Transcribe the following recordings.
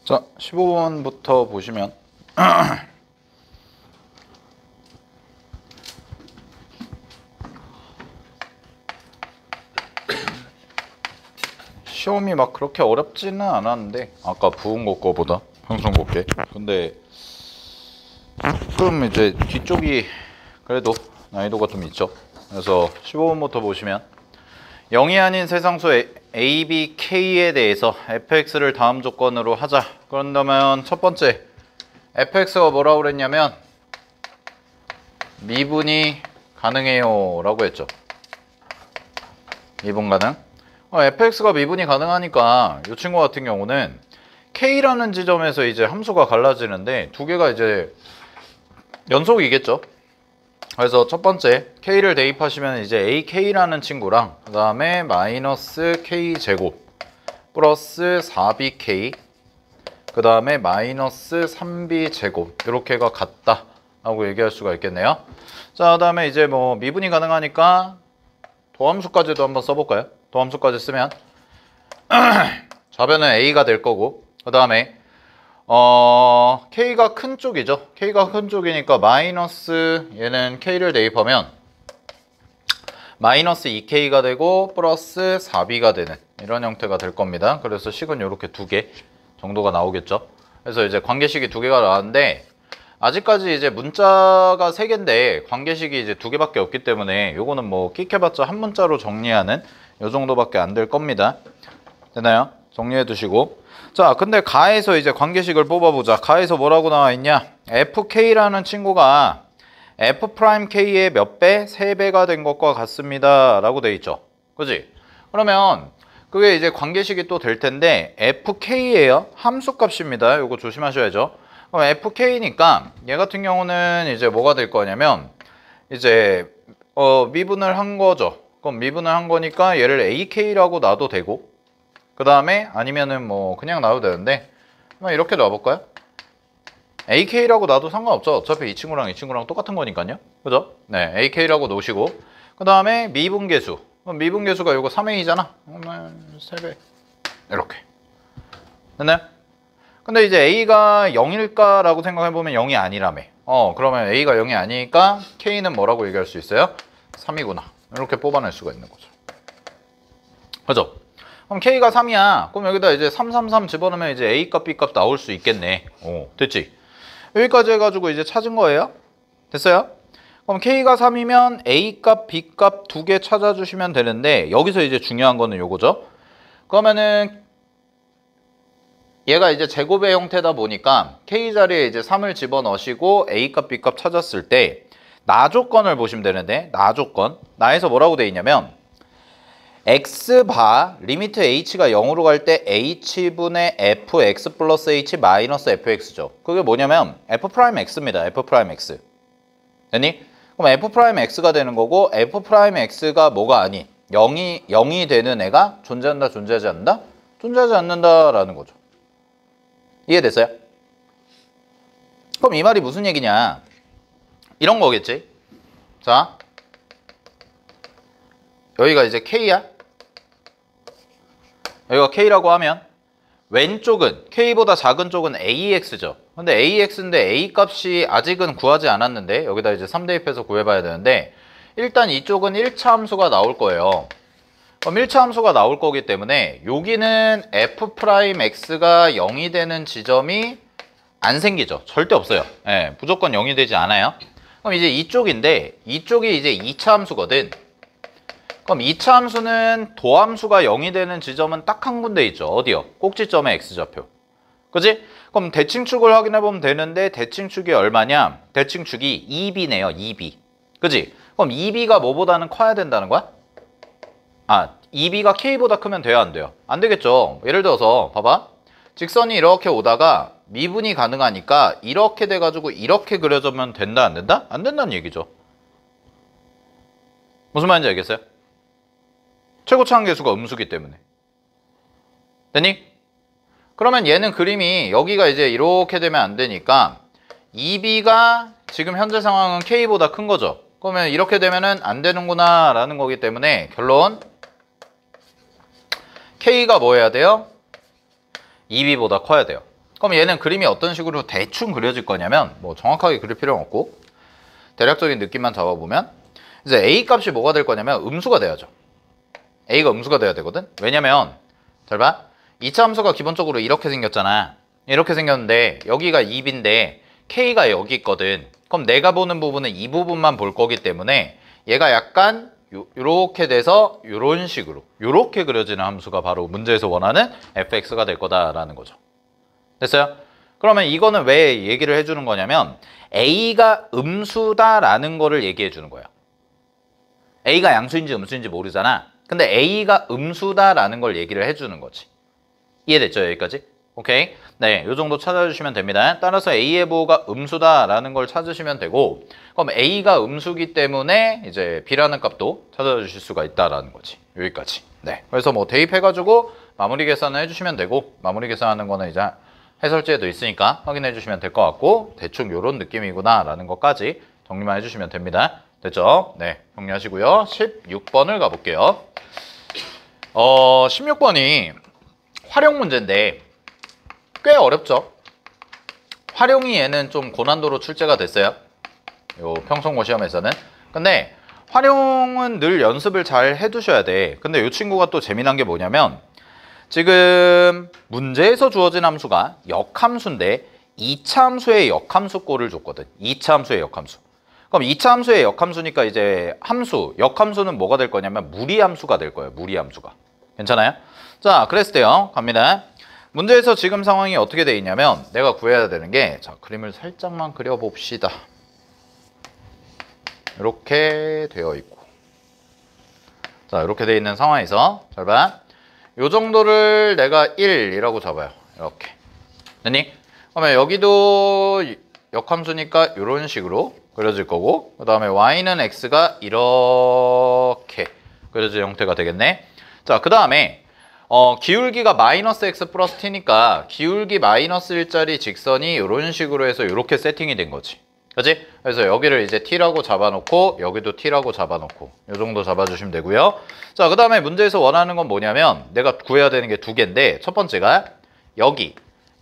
자, 15번부터 보시면 시험이 막 그렇게 어렵지는 않았는데 아까 부은 거보다 평순 곱게 근데 조금 이제 뒤쪽이 그래도 난이도가 좀 있죠. 그래서 15번부터 보시면 0이 아닌 세상수 A, B, K에 대해서 fx를 다음 조건으로 하자. 그런다면 첫 번째 fx가 뭐라고 그랬냐면 미분이 가능해요 라고 했죠. 미분 가능. fx가 미분이 가능하니까 이 친구 같은 경우는 K라는 지점에서 이제 함수가 갈라지는데 두 개가 이제 연속이겠죠. 그래서 첫 번째 K를 대입하시면 이제 AK라는 친구랑 그 다음에 마이너스 K제곱 플러스 4BK 그 다음에 마이너스 3B제곱 이렇게가 같다 라고 얘기할 수가 있겠네요. 자, 그 다음에 이제 뭐 미분이 가능하니까 도함수까지도 한번 써볼까요? 도함수까지 쓰면 좌변은 A가 될 거고 그 다음에 K가 큰 쪽이죠. K가 큰 쪽이니까 마이너스 얘는 K를 대입하면 마이너스 2K가 되고 플러스 4B가 되는 이런 형태가 될 겁니다. 그래서 식은 이렇게 두 개 정도가 나오겠죠. 그래서 이제 관계식이 두 개가 나왔는데 아직까지 이제 문자가 3개인데 관계식이 이제 2개밖에 없기 때문에 요거는 뭐 끽해봤자 한 문자로 정리하는 요 정도밖에 안 될 겁니다. 되나요? 정리해 두시고. 자, 근데 가에서 이제 관계식을 뽑아보자. 가에서 뭐라고 나와 있냐? fk라는 친구가 f'k의 몇 배? 3배가 된 것과 같습니다 라고 돼 있죠. 그지? 그러면 그게 이제 관계식이 또 될 텐데 fk예요. 함수값입니다. 요거 조심하셔야죠. 그럼 fk니까 얘 같은 경우는 이제 뭐가 될 거냐면 이제 미분을 한 거죠. 그럼 미분을 한 거니까 얘를 ak라고 놔도 되고 그 다음에 아니면은 뭐 그냥 놔도 되는데 한번 이렇게 놔볼까요? ak라고 놔도 상관없죠. 어차피 이 친구랑 똑같은 거니까요. 그죠? 네, ak라고 놓으시고 그 다음에 미분계수. 미분계수가 요거 3a잖아. 3배 이렇게 됐나요? 근데 이제 a가 0일까 라고 생각해보면 0이 아니라며. 그러면 a가 0이 아니니까 k는 뭐라고 얘기할 수 있어요? 3이구나 이렇게 뽑아낼 수가 있는 거죠. 그죠? 그럼 K가 3이야. 그럼 여기다 이제 333 집어넣으면 이제 A값, B값 나올 수 있겠네. 됐지? 여기까지 해가지고 이제 찾은 거예요. 됐어요? 그럼 K가 3이면 A값, B값 두 개 찾아주시면 되는데 여기서 이제 중요한 거는 요거죠. 그러면은 얘가 이제 제곱의 형태다 보니까 K 자리에 이제 3을 집어넣으시고 A값, B값 찾았을 때 나 조건을 보시면 되는데 나 조건. 나에서 뭐라고 돼 있냐면 x바 리미트 h가 0으로 갈 때 h분의 fx 플러스 h 마이너스 fx죠. 그게 뭐냐면 f'x입니다. f'x. 됐니? 그럼 f'x가 되는 거고 f'x가 뭐가 아닌 0이 되는 애가 존재한다, 존재하지 않는다? 존재하지 않는다라는 거죠. 이해됐어요? 그럼 이 말이 무슨 얘기냐? 이런 거겠지? 자, 여기가 이제 k야. 여기가 K라고 하면 왼쪽은 K보다 작은 쪽은 AX죠. 근데 AX인데 A값이 아직은 구하지 않았는데 여기다 이제 3 대입해서 구해봐야 되는데 일단 이쪽은 1차 함수가 나올 거예요. 그럼 1차 함수가 나올 거기 때문에 여기는 F'X가 0이 되는 지점이 안 생기죠. 절대 없어요. 예, 무조건 0이 되지 않아요. 그럼 이제 이쪽인데 이쪽이 이제 2차 함수거든. 그럼 2차 함수는 도함수가 0이 되는 지점은 딱 한 군데 있죠. 어디요? 꼭지점의 x좌표. 그지? 그럼 대칭축을 확인해보면 되는데 대칭축이 얼마냐? 대칭축이 2b네요. 2b. 그지? 그럼 2b가 뭐보다는 커야 된다는 거야? 2b가 k보다 크면 돼요? 안 돼요? 안 되겠죠. 예를 들어서 봐봐. 직선이 이렇게 오다가 미분이 가능하니까 이렇게 돼가지고 이렇게 그려주면 된다? 안 된다? 안 된다는 얘기죠. 무슨 말인지 알겠어요? 최고차항계수가 음수기 때문에. 됐니? 그러면 얘는 그림이 여기가 이제 이렇게 되면 안 되니까 2b가 지금 현재 상황은 k보다 큰 거죠. 그러면 이렇게 되면은 안 되는구나 라는 거기 때문에 결론 k가 뭐 해야 돼요? 2b보다 커야 돼요. 그럼 얘는 그림이 어떤 식으로 대충 그려질 거냐면 뭐 정확하게 그릴 필요는 없고 대략적인 느낌만 잡아보면 이제 A 값이 뭐가 될 거냐면 음수가 돼야죠. A가 음수가 돼야 되거든. 왜냐면 잘 봐. 2차 함수가 기본적으로 이렇게 생겼잖아. 이렇게 생겼는데 여기가 2B인데 K가 여기 있거든. 그럼 내가 보는 부분은 이 부분만 볼 거기 때문에 얘가 약간 요렇게 돼서 요런 식으로 요렇게 그려지는 함수가 바로 문제에서 원하는 fx가 될 거다라는 거죠. 됐어요? 그러면 이거는 왜 얘기를 해주는 거냐면 A가 음수다라는 거를 얘기해 주는 거예요. A가 양수인지 음수인지 모르잖아. 근데 A가 음수다라는 걸 얘기를 해주는 거지. 이해됐죠? 여기까지? 오케이? 네, 요 정도 찾아주시면 됩니다. 따라서 A의 부호가 음수다라는 걸 찾으시면 되고 그럼 A가 음수기 때문에 이제 B라는 값도 찾아주실 수가 있다라는 거지. 여기까지. 네, 그래서 뭐 대입해가지고 마무리 계산을 해주시면 되고 마무리 계산하는 거는 이제 해설지에도 있으니까 확인해 주시면 될 것 같고 대충 요런 느낌이구나 라는 것까지 정리만 해주시면 됩니다. 됐죠? 네, 정리하시고요. 16번을 가볼게요. 16번이 활용 문제인데 꽤 어렵죠? 활용이 얘는 좀 고난도로 출제가 됐어요. 요 평성고 시험에서는. 근데 활용은 늘 연습을 잘 해두셔야 돼. 근데 요 친구가 또 재미난 게 뭐냐면 지금 문제에서 주어진 함수가 역함수인데 2차 함수의 역함수꼴을 줬거든. 2차 함수의 역함수. 그럼 2차 함수의 역함수니까 이제 함수, 역함수는 뭐가 될 거냐면 무리함수가 될 거예요. 무리함수가. 괜찮아요? 자, 그랬을 때요. 갑니다. 문제에서 지금 상황이 어떻게 돼 있냐면 내가 구해야 되는 게 자, 그림을 살짝만 그려봅시다. 이렇게 되어 있고 자, 이렇게 돼 있는 상황에서 잘 봐. 요 정도를 내가 1이라고 잡아요. 이렇게. 됐니? 그러면 여기도 역함수니까 이런 식으로 그려질 거고 그 다음에 y는 x가 이렇게 그려질 형태가 되겠네. 자, 그 다음에 기울기가 마이너스 x 플러스 t니까 기울기 마이너스 1짜리 직선이 이런 식으로 해서 이렇게 세팅이 된 거지. 그치? 그래서 여기를 이제 t라고 잡아놓고 여기도 t라고 잡아놓고 이 정도 잡아주시면 되고요. 자, 그 다음에 문제에서 원하는 건 뭐냐면 내가 구해야 되는 게 두 개인데 첫 번째가 여기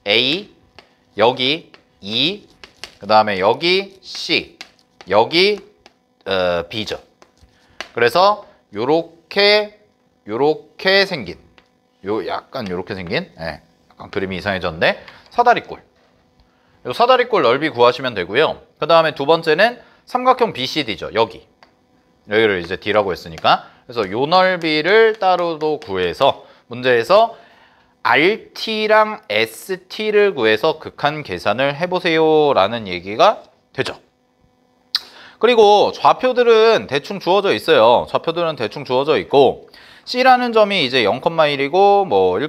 a, 여기 2, 그 다음에 여기 c, 여기 b죠. 그래서 요렇게 생긴 약간 요렇게 생긴 약간 그림이 이상해졌는데 사다리꼴. 요 사다리꼴 넓이 구하시면 되고요. 그 다음에 두 번째는 삼각형 BCD죠. 여기를 이제 D라고 했으니까. 그래서 요 넓이를 따로도 구해서 문제에서 RT랑 ST를 구해서 극한 계산을 해보세요 라는 얘기가 되죠. 그리고 좌표들은 대충 주어져 있어요. 좌표들은 대충 주어져 있고 C라는 점이 이제 0,1이고 뭐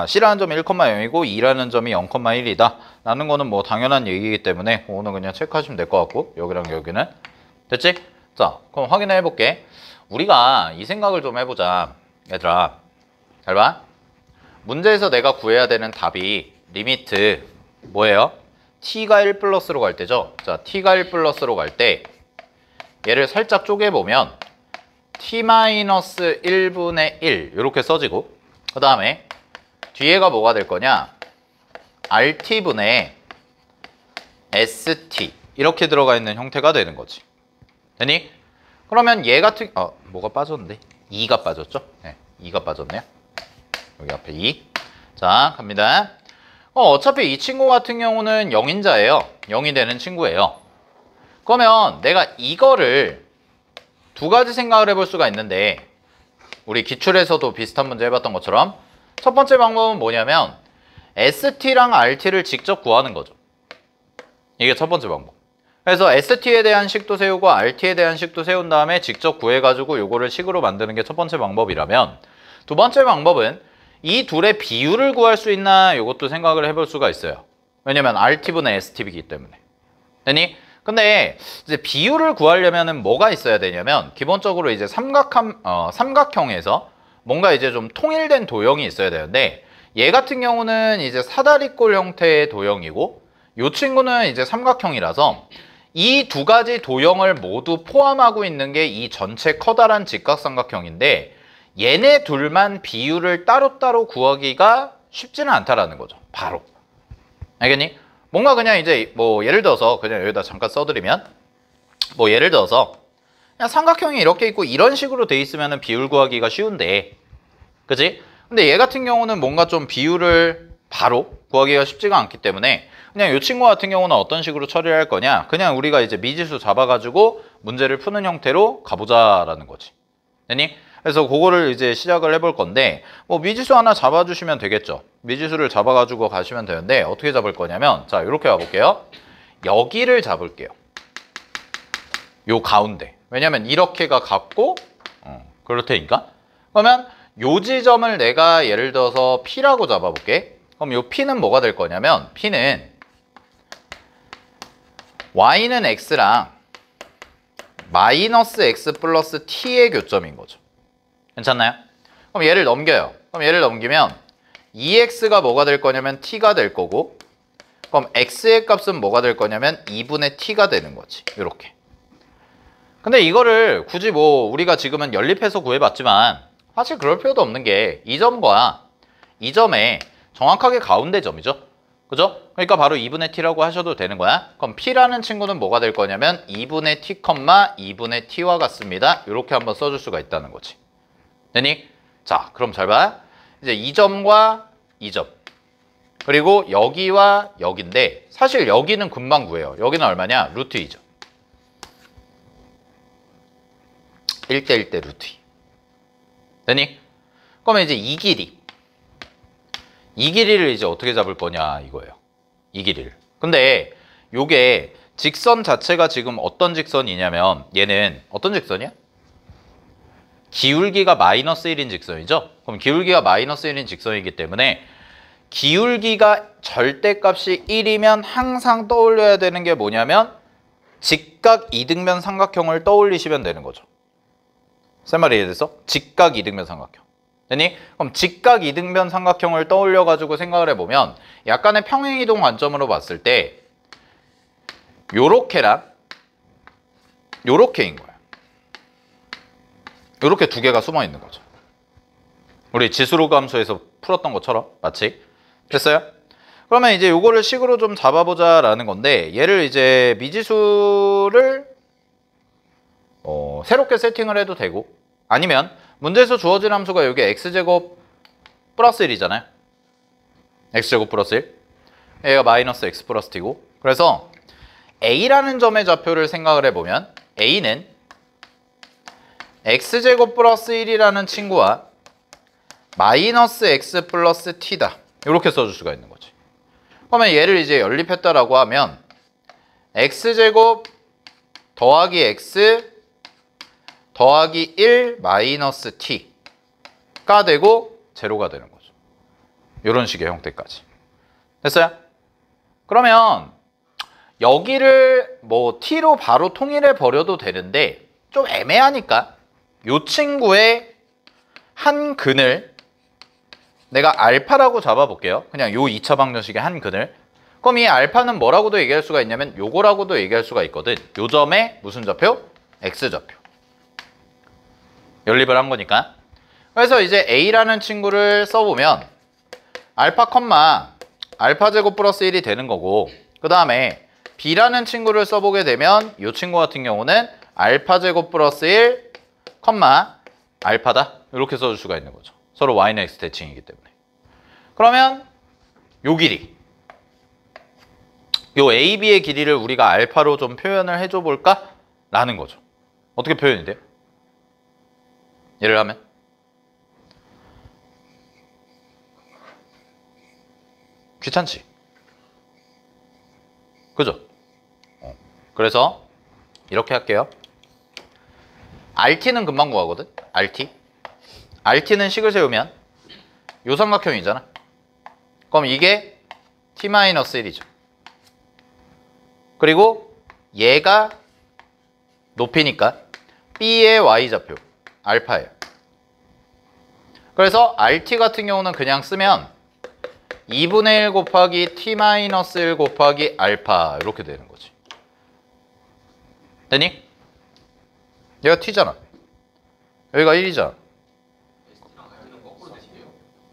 C라는 점이 1,0이고 2라는 점이 0,1이다 라는 거는 뭐 당연한 얘기이기 때문에 오늘 그냥 체크하시면 될 것 같고 여기랑 여기는 됐지? 자, 그럼 확인해 볼게. 우리가 이 생각을 좀 해보자. 얘들아 잘 봐. 문제에서 내가 구해야 되는 답이 리미트 뭐예요? t가 1 플러스로 갈 때죠. 자, t가 1 플러스로 갈 때 얘를 살짝 쪼개보면 t-1분의 1 이렇게 써지고 그 다음에 뒤에가 뭐가 될 거냐 rt분의 st 이렇게 들어가 있는 형태가 되는 거지. 되니? 그러면 얘 같은 뭐가 빠졌는데? 2가 빠졌죠? 네, 2가 빠졌네요. 여기 앞에 2. 자, 갑니다. 어차피 이 친구 같은 경우는 0인자예요. 0이 되는 친구예요. 그러면 내가 이거를 두 가지 생각을 해볼 수가 있는데 우리 기출에서도 비슷한 문제 해봤던 것처럼 첫 번째 방법은 뭐냐면 ST랑 RT를 직접 구하는 거죠. 이게 첫 번째 방법. 그래서 ST에 대한 식도 세우고 RT에 대한 식도 세운 다음에 직접 구해가지고 요거를 식으로 만드는 게 첫 번째 방법이라면 두 번째 방법은 이 둘의 비율을 구할 수 있나 이것도 생각을 해볼 수가 있어요. 왜냐면 RT분의 ST이기 때문에. 되니? 근데 이제 비율을 구하려면은 뭐가 있어야 되냐면 기본적으로 이제 삼각형에서 뭔가 이제 좀 통일된 도형이 있어야 되는데 얘 같은 경우는 이제 사다리꼴 형태의 도형이고 이 친구는 이제 삼각형이라서 이 두 가지 도형을 모두 포함하고 있는 게 이 전체 커다란 직각삼각형인데 얘네 둘만 비율을 따로따로 구하기가 쉽지는 않다라는 거죠. 바로. 알겠니? 뭔가 그냥 이제 뭐 예를 들어서 그냥 여기다 잠깐 써드리면 뭐 예를 들어서 그냥 삼각형이 이렇게 있고 이런 식으로 돼 있으면은 비율 구하기가 쉬운데, 그치? 근데 얘 같은 경우는 뭔가 좀 비율을 바로 구하기가 쉽지가 않기 때문에 그냥 이 친구 같은 경우는 어떤 식으로 처리를 할 거냐, 그냥 우리가 이제 미지수 잡아가지고 문제를 푸는 형태로 가보자라는 거지. 됐니? 그래서 그거를 이제 시작을 해볼 건데, 뭐 미지수 하나 잡아주시면 되겠죠. 미지수를 잡아가지고 가시면 되는데 어떻게 잡을 거냐면, 자, 이렇게 가볼게요. 여기를 잡을게요. 요 가운데. 왜냐면 이렇게가 같고 그럴 테니까. 그러면 요 지점을 내가 예를 들어서 P라고 잡아볼게. 그럼 요 P는 뭐가 될 거냐면, P는 Y는 X랑 마이너스 X 플러스 T의 교점인 거죠. 괜찮나요? 그럼 얘를 넘겨요. 그럼 얘를 넘기면 2x가 뭐가 될 거냐면 t가 될 거고, 그럼 x의 값은 뭐가 될 거냐면 2분의 t가 되는 거지. 이렇게. 근데 이거를 굳이 뭐 우리가 지금은 연립해서 구해봤지만 사실 그럴 필요도 없는 게 이 점과 이 점의 정확하게 가운데 점이죠. 그죠? 그러니까 바로 2분의 t라고 하셔도 되는 거야. 그럼 p라는 친구는 뭐가 될 거냐면 2분의 t, 2분의 t와 같습니다. 이렇게 한번 써줄 수가 있다는 거지. 되니? 자, 그럼 잘 봐. 이제 이 점과 이 점, 그리고 여기와 여기인데 사실 여기는 금방 구해요. 여기는 얼마냐? 루트 2죠. 1대 1대 루트 2. 되니? 그러면 이제 이 길이를 이제 어떻게 잡을 거냐 이거예요. 이 길이를. 근데 요게 직선 자체가 지금 어떤 직선이냐면, 얘는 어떤 직선이야? 기울기가 마이너스 1인 직선이죠? 그럼 기울기가 마이너스 1인 직선이기 때문에 기울기가 절대값이 1이면 항상 떠올려야 되는 게 뭐냐면 직각 이등변 삼각형을 떠올리시면 되는 거죠. 쌤 말이 이해됐어? 직각 이등변 삼각형. 되니? 그럼 직각 이등변 삼각형을 떠올려가지고 생각을 해보면 약간의 평행이동 관점으로 봤을 때 요렇게랑 요렇게인 거야. 요렇게 두 개가 숨어 있는 거죠. 우리 지수로 함수에서 풀었던 것처럼. 맞지? 됐어요? 그러면 이제 요거를 식으로 좀 잡아보자 라는 건데, 얘를 이제 미지수를 새롭게 세팅을 해도 되고, 아니면 문제에서 주어진 함수가 여기 x제곱 플러스 1이잖아요. x제곱 플러스 1. 얘가 마이너스 x 플러스 t고, 그래서 a라는 점의 좌표를 생각을 해보면 a는 x제곱 플러스 1이라는 친구와 마이너스 x 플러스 t다. 이렇게 써줄 수가 있는 거지. 그러면 얘를 이제 연립했다라고 하면 x제곱 더하기 x 더하기 1 마이너스 t가 되고 제로가 되는 거죠. 이런 식의 형태까지. 됐어요? 그러면 여기를 뭐 t로 바로 통일해 버려도 되는데 좀 애매하니까 이 친구의 한 근을 내가 알파라고 잡아볼게요. 그냥 요 2차 방정식의 한 근을. 그럼 이 알파는 뭐라고도 얘기할 수가 있냐면 요거라고도 얘기할 수가 있거든. 요 점의 무슨 좌표? x좌표. 연립을 한 거니까. 그래서 이제 a라는 친구를 써보면 알파 컴마 알파 제곱 플러스 1이 되는 거고, 그 다음에 b라는 친구를 써보게 되면 이 친구 같은 경우는 알파 제곱 플러스 1 컴마 알파다. 이렇게 써줄 수가 있는 거죠. 서로 y는 x 대칭이기 때문에. 그러면 요 길이, 요 AB의 길이를 우리가 알파로 좀 표현을 해줘 볼까? 라는 거죠. 어떻게 표현이 돼요? 예를 하면 귀찮지? 그죠? 그래서 이렇게 할게요. RT는 금방 구하거든? RT는 식을 세우면 요 삼각형이잖아. 그럼 이게 T-1이죠. 그리고 얘가 높이니까 B의 Y좌표 알파예요. 그래서 RT 같은 경우는 그냥 쓰면 2분의 1 곱하기 T-1 곱하기 알파 이렇게 되는 거지. 되니? 얘가 T잖아. 여기가 1이잖아.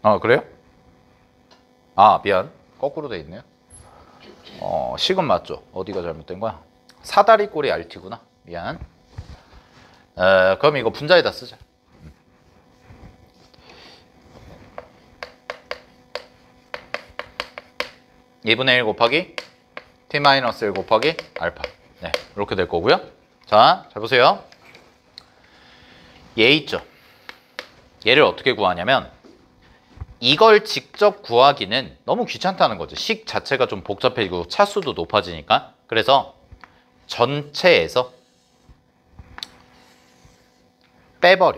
아, 그래요? 아, 미안. 거꾸로 돼 있네요. 식은 맞죠? 어디가 잘못된 거야? 사다리 꼬리 RT구나. 미안. 그럼 이거 분자에다 쓰자. 2분의 1 곱하기 t-1 곱하기 알파. 네, 이렇게 될 거고요. 자, 잘 보세요. 얘 있죠? 얘를 어떻게 구하냐면 이걸 직접 구하기는 너무 귀찮다는 거죠. 식 자체가 좀 복잡해지고 차수도 높아지니까. 그래서 전체에서 빼버려.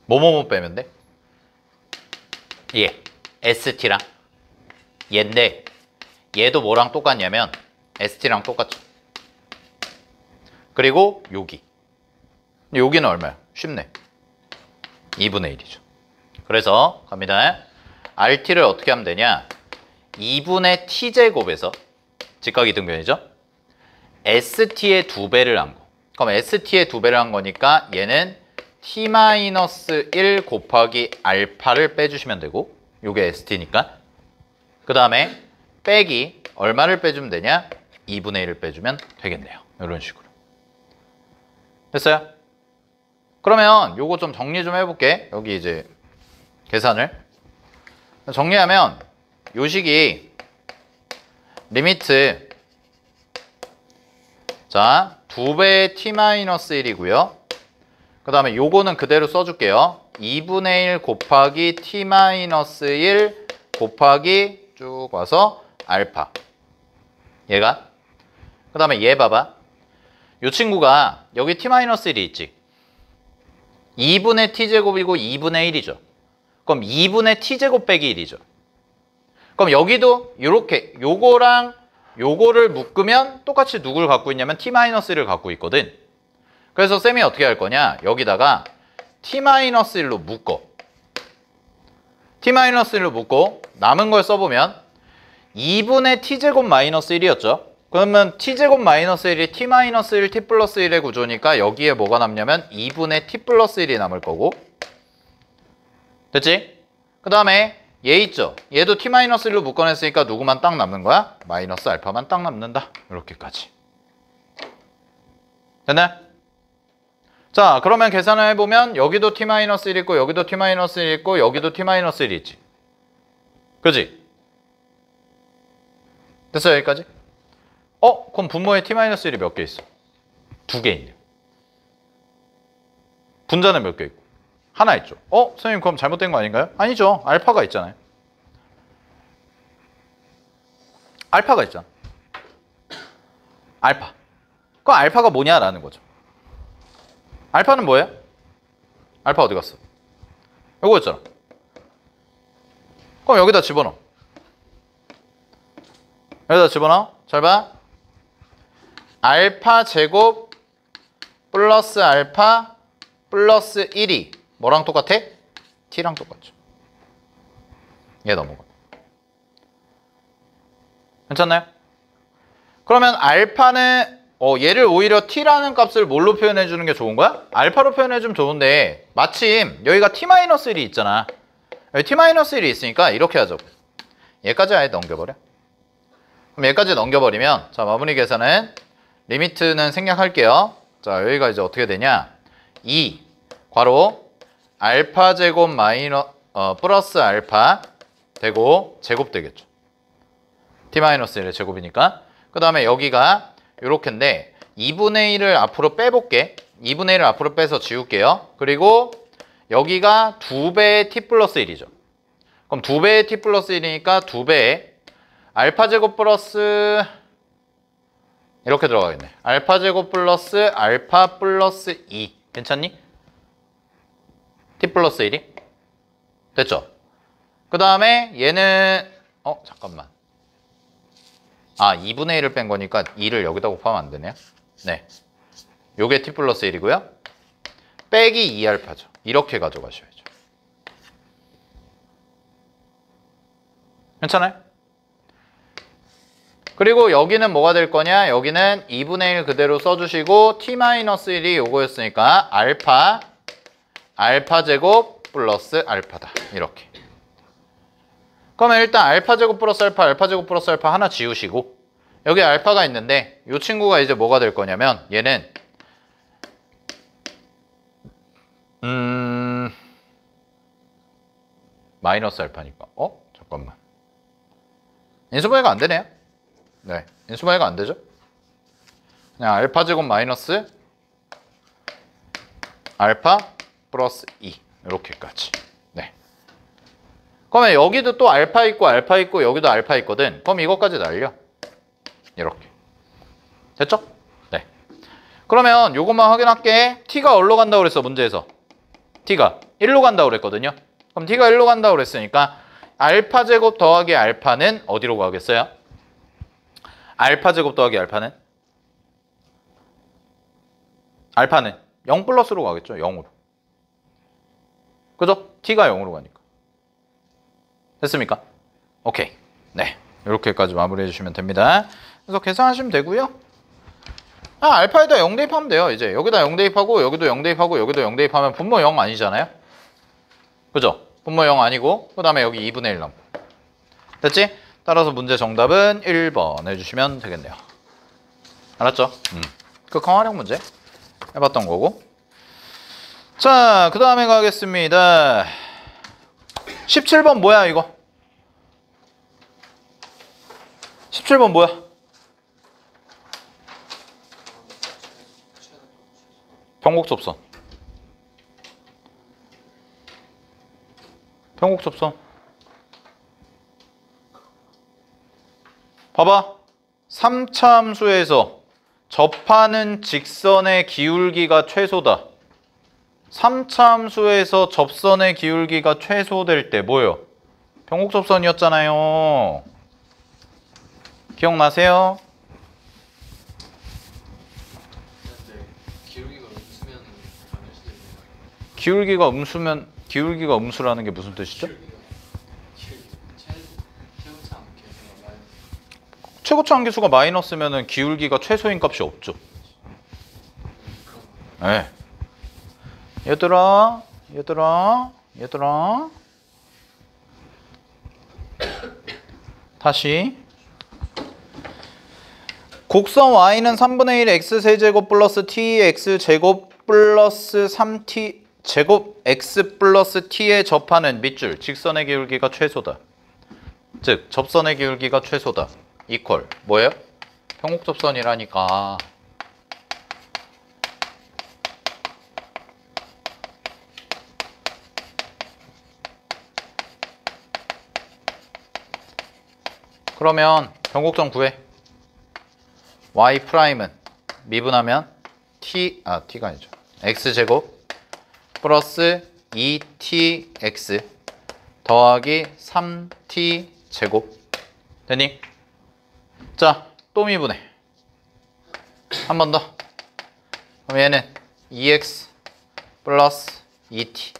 뭐뭐뭐 빼면 돼? 얘, ST랑 얘인데 얘도 뭐랑 똑같냐면 ST랑 똑같죠. 그리고 여기. 여기는 얼마야? 쉽네. 2분의 1이죠. 그래서 갑니다. RT를 어떻게 하면 되냐? 2분의 T제곱에서 직각이등변이죠. ST의 2배를 한 거. 그럼 ST의 2배를 한 거니까 얘는 T-1 곱하기 알파를 빼주시면 되고 요게 ST니까 그 다음에 빼기 얼마를 빼주면 되냐? 2분의 1을 빼주면 되겠네요. 이런 식으로. 됐어요? 그러면 요거 좀 정리 좀 해볼게. 여기 이제 계산을 정리하면 요 식이 리미트 자 2배의 t-1이고요. 그 다음에 요거는 그대로 써줄게요. 2분의 1 곱하기 t-1 곱하기 쭉 와서 알파. 얘가 그 다음에 얘 봐봐. 요 친구가 여기 t-1이 있지. 2분의 t제곱이고 2분의 1이죠. 그럼 2분의 t제곱 빼기 1이죠. 그럼 여기도 이렇게 요거랑 요거를 묶으면 똑같이 누굴 갖고 있냐면 t-1을 갖고 있거든. 그래서 쌤이 어떻게 할 거냐? 여기다가 t-1로 묶어. t-1로 묶고 남은 걸 써보면 2분의 t제곱 마이너스 1이었죠. 그러면 t제곱 마이너스 1이 t-1 t 플러스 1의 구조니까 여기에 뭐가 남냐면 2분의 t 플러스 1이 남을 거고. 됐지? 그 다음에 얘 있죠? 얘도 t-1로 묶어냈으니까 누구만 딱 남는 거야? 마이너스 알파만 딱 남는다. 이렇게까지. 됐나요? 자, 그러면 계산을 해보면 여기도 t-1 있고 여기도 t-1 있고 여기도 t-1 있지. 그지? 됐어요? 여기까지? 그럼 분모에 t-1이 몇 개 있어? 2개 있네요. 분자는 몇 개 있고? 하나 있죠. 선생님 그럼 잘못된 거 아닌가요? 아니죠. 알파가 있잖아요. 알파가 있잖아. 알파. 그럼 알파가 뭐냐라는 거죠. 알파는 뭐예요? 알파 어디 갔어? 요거였잖아. 그럼 여기다 집어넣어. 여기다 집어넣어. 잘 봐. 알파 제곱 플러스 알파 플러스 1이 뭐랑 똑같아? t랑 똑같죠. 얘 넘어가. 괜찮나요? 그러면 알파는 얘를 오히려 t라는 값을 뭘로 표현해 주는 게 좋은 거야? 알파로 표현해 주면 좋은데 마침 여기가 t-1이 있잖아. 여기 t-1이 있으니까 이렇게 하죠. 얘까지 아예 넘겨버려. 그럼 얘까지 넘겨버리면 자 마무리 계산은 리미트는 생략할게요. 자 여기가 이제 어떻게 되냐? 2 괄호 알파 제곱 플러스 알파 되고 제곱 되겠죠. t-1의 제곱이니까. 그 다음에 여기가 요렇게인데 2분의 1을 앞으로 빼볼게. 2분의 1을 앞으로 빼서 지울게요. 그리고 여기가 2배의 t 플러스 1이죠. 그럼 2배의 t 플러스 1이니까 2배의 알파 제곱 플러스 이렇게 들어가겠네. 알파 제곱 플러스 알파 플러스 2 괜찮니? t 플러스 1이 됐죠? 그 다음에 얘는 잠깐만 2분의 1을 뺀 거니까 2를 여기다 곱하면 안 되네요. 네, 요게 t 플러스 1이고요. 빼기 2알파죠. 이렇게 가져가셔야죠. 괜찮아요? 그리고 여기는 뭐가 될 거냐? 여기는 2분의 1 그대로 써주시고 t-1이 요거였으니까 알파 제곱 플러스 알파다. 이렇게. 그러면 일단 알파 제곱 플러스 알파, 알파 제곱 플러스 알파 하나 지우시고 여기 알파가 있는데 이 친구가 이제 뭐가 될 거냐면 얘는 마이너스 알파니까 잠깐만 인수분해가 안 되네요. 네, 인수분해가 안 되죠. 그냥 알파 제곱 마이너스 알파 플러스 2 이렇게까지. 네. 그러면 여기도 또 알파 있고 여기도 알파 있거든. 그럼 이것까지 날려. 이렇게. 됐죠? 네. 그러면 요것만 확인할게. t가 어디로 간다고 그랬어, 문제에서? t가 1로 간다고 그랬거든요. 그럼 t가 1로 간다고 그랬으니까 알파 제곱 더하기 알파는 어디로 가겠어요? 알파 제곱 더하기 알파는? 알파는 0 플러스로 가겠죠. 0으로. 그죠? t가 0으로 가니까. 됐습니까? 오케이. 네. 이렇게까지 마무리해 주시면 됩니다. 그래서 계산하시면 되고요. 알파에다 0 대입하면 돼요. 이제 여기다 0 대입하고 여기도 0 대입하고 여기도 0 대입하면 분모 0 아니잖아요. 그죠? 분모 0 아니고 그 다음에 여기 2분의 1 남고. 됐지? 따라서 문제 정답은 1번 해주시면 되겠네요. 알았죠? 그 강화력 문제 해봤던 거고. 자, 그 다음에 가겠습니다. 17번 뭐야 이거? 17번 뭐야? 평곡접선. 평곡접선. 봐봐. 3차 함수에서 접하는 직선의 기울기가 최소다. 3차 함수에서 접선의 기울기가 최소될 때 뭐예요? 평곡접선이었잖아요. 기억나세요? 기울기가 음수라는 게 무슨 뜻이죠? 최고차 함계수가 마이너스면은 기울기가 최소인 값이 없죠. 네. 얘들아 다시 곡선 y는 3분의 1 x세제곱 플러스 tx제곱 플러스 3t 제곱 x 플러스 t에 접하는 밑줄 직선의 기울기가 최소다. 즉 접선의 기울기가 최소다. 이퀄 뭐예요? 평곡접선이라니까. 그러면 평곡점 구해. y 프라임은 미분하면 t가 아니죠. x제곱 플러스 2tx 더하기 3t제곱 되니? 자, 또 미분해. 한 번 더. 그럼 얘는 2x 플러스 2t.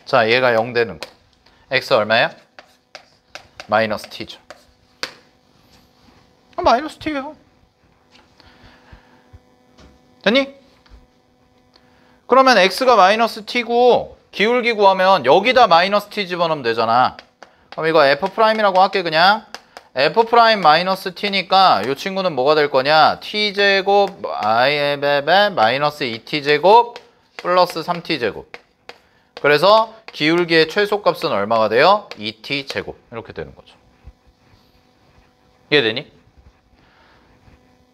자, 얘가 0 되는 거. x 얼마야? 마이너스 t죠. 마이너스 t예요. 됐니? 그러면 x가 마이너스 t고 기울기 구하면 여기다 마이너스 t 집어넣으면 되잖아. 그럼 이거 f'이라고 할게 그냥. f' 마이너스 t니까 이 친구는 뭐가 될 거냐? t제곱 마이너스 2t제곱 플러스 3t제곱. 그래서 기울기의 최소값은 얼마가 돼요? 2t제곱. 이렇게 되는 거죠. 이해되니?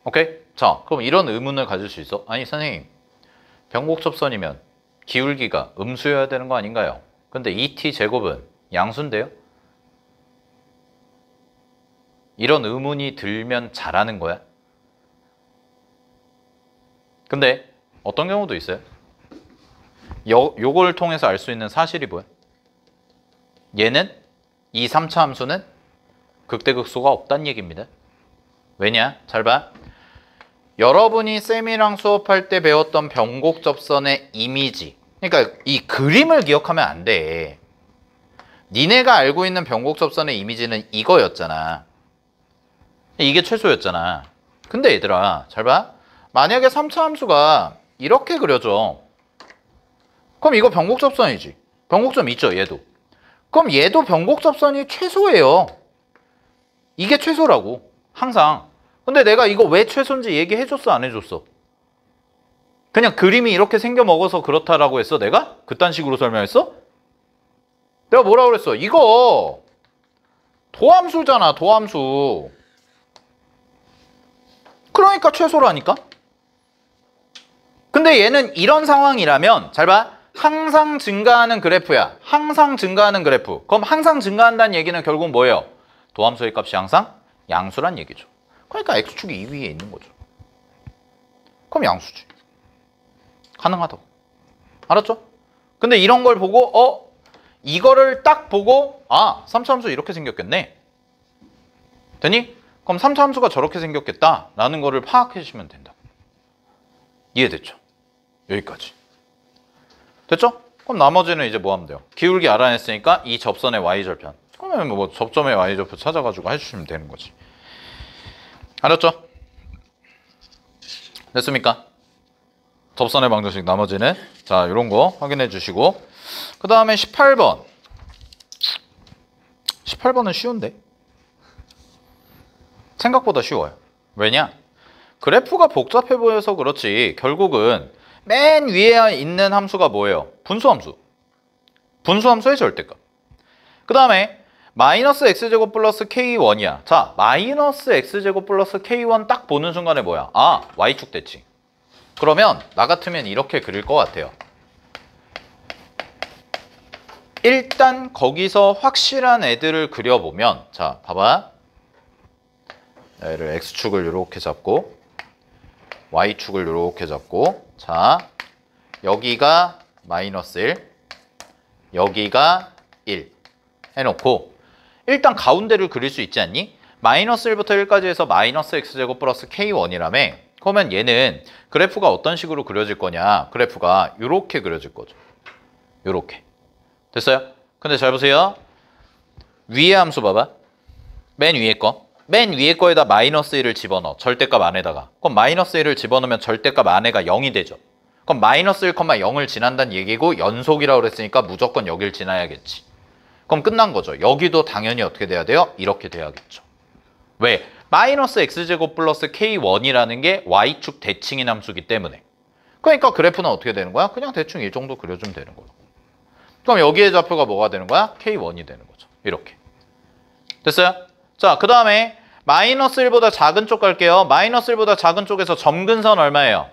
오케이? 자, 그럼 이런 의문을 가질 수 있어. 아니 선생님, 평곡접선이면 기울기가 음수여야 되는 거 아닌가요? 근데 2t제곱은 양수인데요? 이런 의문이 들면 잘하는 거야? 근데 어떤 경우도 있어요. 요걸 통해서 알 수 있는 사실이 뭐야? 얘는 이 3차 함수는 극대극소가 없다는 얘기입니다. 왜냐? 잘 봐. 여러분이 쌤이랑 수업할 때 배웠던 변곡접선의 이미지, 그러니까 이 그림을 기억하면 안 돼. 니네가 알고 있는 변곡접선의 이미지는 이거였잖아. 이게 최소였잖아. 근데 얘들아 잘 봐. 만약에 3차 함수가 이렇게 그려져. 그럼 이거 변곡접선이지. 변곡점 있죠 얘도. 그럼 얘도 변곡접선이 최소예요. 이게 최소라고. 항상. 근데 내가 이거 왜 최소인지 얘기해줬어, 안 해줬어? 그냥 그림이 이렇게 생겨 먹어서 그렇다라고 했어, 내가? 그딴 식으로 설명했어? 내가 뭐라 그랬어? 이거 도함수잖아, 도함수. 그러니까 최소라니까? 근데 얘는 이런 상황이라면 잘 봐. 항상 증가하는 그래프야. 항상 증가하는 그래프. 그럼 항상 증가한다는 얘기는 결국 뭐예요? 도함수의 값이 항상 양수란 얘기죠. 그러니까 x축이 2위에 있는 거죠. 그럼 양수지. 가능하다고. 알았죠? 근데 이런 걸 보고 이거를 딱 보고 3차 함수 이렇게 생겼겠네. 되니? 그럼 3차 함수가 저렇게 생겼겠다라는 거를 파악해 주시면 된다. 이해됐죠? 여기까지. 됐죠? 그럼 나머지는 이제 뭐 하면 돼요? 기울기 알아냈으니까 이 접선의 y절편. 그러면 뭐 접점의 y절편 찾아가지고 해주시면 되는 거지. 알았죠? 됐습니까? 접선의 방정식 나머지는 자 이런 거 확인해 주시고 그 다음에 18번 18번은 쉬운데 생각보다 쉬워요. 왜냐? 그래프가 복잡해 보여서 그렇지 결국은 맨 위에 있는 함수가 뭐예요? 분수함수. 분수함수의 절대값. 그 다음에 마이너스 x제곱 플러스 k1이야. 자, 마이너스 x제곱 플러스 k1 딱 보는 순간에 뭐야? y축 대칭. 그러면 나 같으면 이렇게 그릴 것 같아요. 일단 거기서 확실한 애들을 그려보면 자, 봐봐. 얘를 x축을 이렇게 잡고 y축을 이렇게 잡고 자, 여기가 마이너스 1, 여기가 1 해놓고 일단 가운데를 그릴 수 있지 않니? 마이너스 1부터 1까지 해서 마이너스 x제곱 플러스 k1이라며 그러면 얘는 그래프가 어떤 식으로 그려질 거냐? 그래프가 이렇게 그려질 거죠. 이렇게. 됐어요? 근데 잘 보세요. 위에 함수 봐봐. 맨 위에 거. 맨 위에 거에다 마이너스 1을 집어넣어. 절대값 안에다가. 그럼 마이너스 1을 집어넣으면 절대값 안에가 0이 되죠. 그럼 마이너스 1,0을 지난다는 얘기고 연속이라고 그랬으니까 무조건 여길 지나야겠지. 그럼 끝난 거죠. 여기도 당연히 어떻게 돼야 돼요? 이렇게 돼야겠죠. 왜? 마이너스 x제곱 플러스 k1이라는 게 y축 대칭인 함수기 때문에. 그러니까 그래프는 어떻게 되는 거야? 그냥 대충 이 정도 그려주면 되는 거야. 그럼 여기의 좌표가 뭐가 되는 거야? k1이 되는 거죠. 이렇게. 됐어요? 자, 그 다음에 마이너스 1보다 작은 쪽 갈게요. 마이너스 1보다 작은 쪽에서 점근선 얼마예요?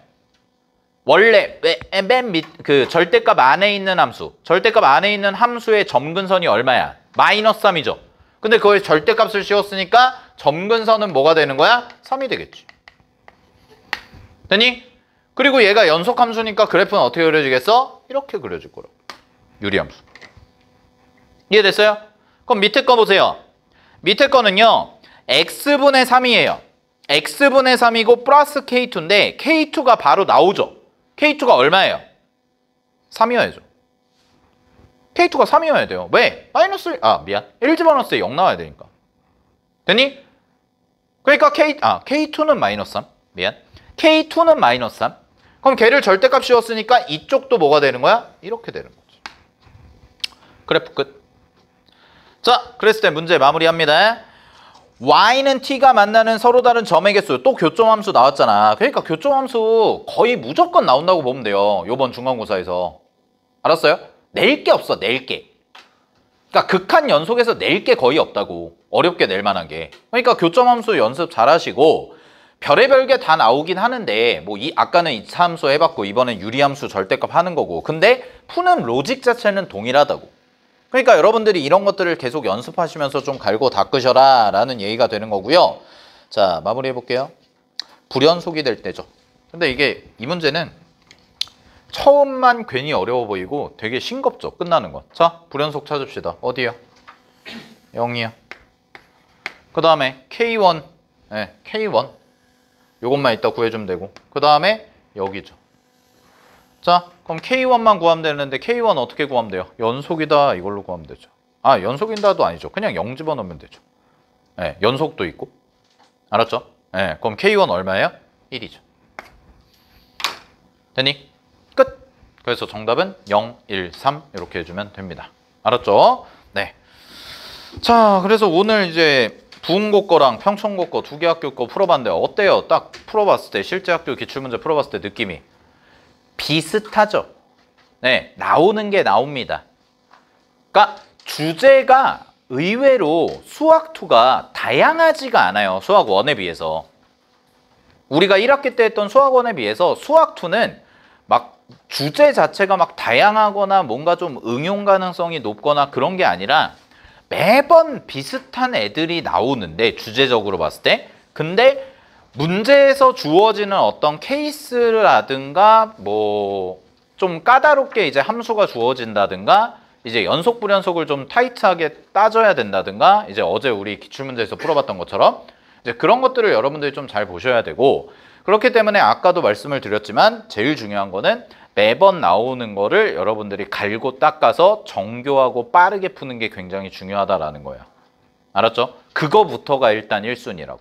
원래 맨 밑 그 절대값 안에 있는 함수. 절대값 안에 있는 함수의 점근선이 얼마야? 마이너스 3이죠. 근데 그거에 절대값을 씌웠으니까 점근선은 뭐가 되는 거야? 3이 되겠지. 됐니? 그리고 얘가 연속함수니까 그래프는 어떻게 그려지겠어? 이렇게 그려질 거라고. 유리함수. 이해됐어요? 그럼 밑에 거 보세요. 밑에 거는요. x분의 3이에요. x분의 3이고 플러스 k2인데 k2가 바로 나오죠. k2가 얼마예요? 3이어야죠. k2가 3이어야 돼요. 왜? 마이너스 1, 미안. 1 집어넣었을 때 0 나와야 되니까. 됐니? 그러니까 k2는 마이너스 3. 미안. k2는 마이너스 3. 그럼 걔를 절대값 씌웠으니까 이쪽도 뭐가 되는 거야? 이렇게 되는 거지. 그래프 끝. 자, 그랬을 때 문제 마무리합니다. y는 t가 만나는 서로 다른 점의 개수. 또 교점함수 나왔잖아. 그러니까 교점함수 거의 무조건 나온다고 보면 돼요. 요번 중간고사에서. 알았어요? 낼 게 없어. 낼 게. 그러니까 극한 연속에서 낼 게 거의 없다고. 어렵게 낼 만한 게. 그러니까 교점함수 연습 잘 하시고 별의별 게 다 나오긴 하는데 뭐 아까는 이차함수 해봤고 이번엔 유리함수 절대값 하는 거고 근데 푸는 로직 자체는 동일하다고. 그러니까 여러분들이 이런 것들을 계속 연습하시면서 좀 갈고 닦으셔라 라는 얘기가 되는 거고요. 자, 마무리해 볼게요. 불연속이 될 때죠. 근데 이 문제는 처음만 괜히 어려워 보이고 되게 싱겁죠. 끝나는 건. 자, 불연속 찾읍시다. 어디요? 0이요. 그 다음에 K1. 네, K1. 요것만 이따 구해주면 되고. 그 다음에 여기죠. 자, 그럼 K1만 구하면 되는데 K1 어떻게 구하면 돼요? 연속이다 이걸로 구하면 되죠. 연속인다도 아니죠. 그냥 0 집어넣으면 되죠. 네, 연속도 있고. 알았죠? 네, 그럼 K1 얼마예요? 1이죠. 됐니? 끝! 그래서 정답은 0, 1, 3 이렇게 해주면 됩니다. 알았죠? 네. 자, 그래서 오늘 이제 부흥고 거랑 평촌고 거 두 개 학교 거 풀어봤는데 어때요? 딱 풀어봤을 때 실제 학교 기출문제 풀어봤을 때 느낌이 비슷하죠? 네, 나오는 게 나옵니다. 그러니까 주제가 의외로 수학2가 다양하지가 않아요. 수학 1에 비해서. 우리가 1학기 때 했던 수학 1에 비해서 수학2는 막 주제 자체가 막 다양하거나 뭔가 좀 응용 가능성이 높거나 그런 게 아니라 매번 비슷한 애들이 나오는데 주제적으로 봤을 때 근데 문제에서 주어지는 어떤 케이스라든가 뭐 좀 까다롭게 이제 함수가 주어진다든가 이제 연속 불연속을 좀 타이트하게 따져야 된다든가 이제 어제 우리 기출문제에서 풀어봤던 것처럼 이제 그런 것들을 여러분들이 좀 잘 보셔야 되고 그렇기 때문에 아까도 말씀을 드렸지만 제일 중요한 거는 매번 나오는 거를 여러분들이 갈고 닦아서 정교하고 빠르게 푸는 게 굉장히 중요하다라는 거예요. 알았죠? 그거부터가 일단 1순위라고.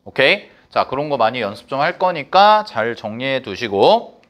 오케이? 자, 그런 거 많이 연습 좀 할 거니까 잘 정리해 두시고